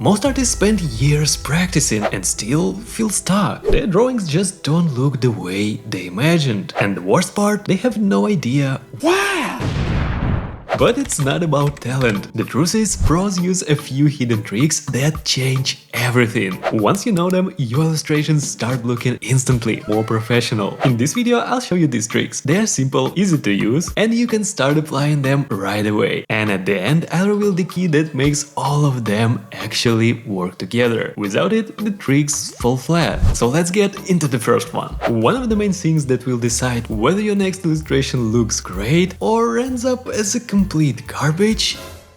Most artists spend years practicing and still feel stuck. Their drawings just don't look the way they imagined. And the worst part, they have no idea why. But it's not about talent. The truth is, pros use a few hidden tricks that change everything. Once you know them, your illustrations start looking instantly more professional. In this video, I'll show you these tricks. They are simple, easy to use, and you can start applying them right away. And at the end, I'll reveal the key that makes all of them actually work together. Without it, the tricks fall flat. So let's get into the first one. One of the main things that will decide whether your next illustration looks great or ends up as a complete garbage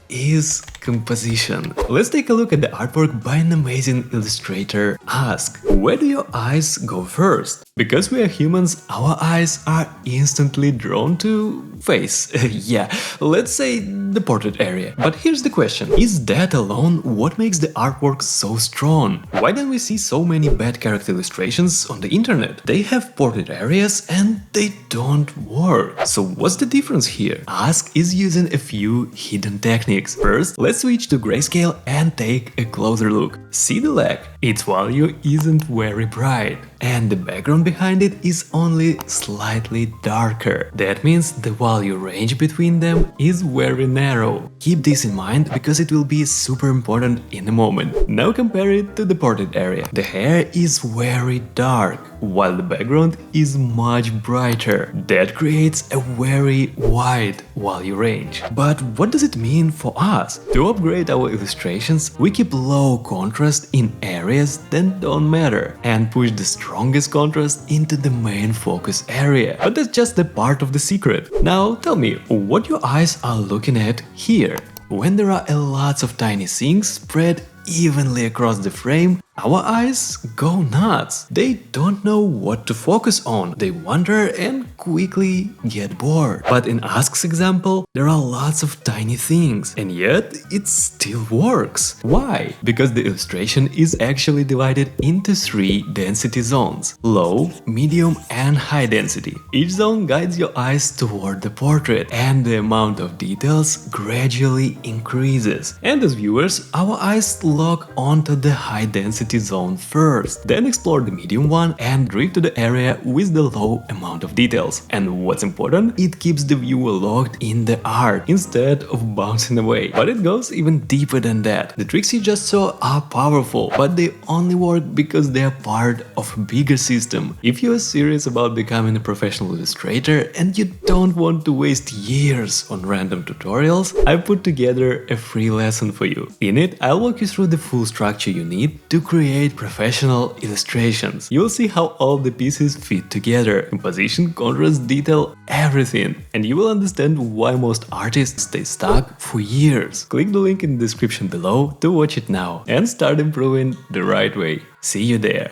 is composition. Let's take a look at the artwork by an amazing illustrator, Ask. Where do your eyes go first? Because we are humans, our eyes are instantly drawn to face. Yeah, let's say the portrait area. But here's the question, is that alone what makes the artwork so strong? Why don't we see so many bad character illustrations on the internet? They have portrait areas and they don't work. So what's the difference here? Ask is using a few hidden techniques. First, let's switch to grayscale and take a closer look. See the lag? Its value isn't very bright, and the background behind it is only slightly darker. That means the value range between them is very narrow. Keep this in mind because it will be super important in a moment. Now compare it to the portrait area. The hair is very dark, while the background is much brighter. That creates a very wide value range. But what does it mean for us? To upgrade our illustrations, we keep low contrast in areas that don't matter and push the strongest contrast into the main focus area. But that's just a part of the secret. Now tell me, what your eyes are looking at here? When there are a lots of tiny things spread evenly across the frame, our eyes go nuts. They don't know what to focus on. They wander and quickly get bored. But in Ask's example, there are lots of tiny things, and yet it still works. Why? Because the illustration is actually divided into 3 density zones: low, medium, and high density. Each zone guides your eyes toward the portrait, and the amount of details gradually increases. And as viewers, our eyes lock onto the high density zone first, then explore the medium one and drift to the area with the low amount of details. And what's important, it keeps the viewer locked in the art instead of bouncing away. But it goes even deeper than that. The tricks you just saw are powerful, but they only work because they are part of a bigger system. If you are serious about becoming a professional illustrator and you don't want to waste years on random tutorials, I put together a free lesson for you. In it, I'll walk you through the full structure you need to create professional illustrations. You'll see how all the pieces fit together: composition, contrast, detail, everything. And you will understand why most artists stay stuck for years. Click the link in the description below to watch it now and start improving the right way. See you there.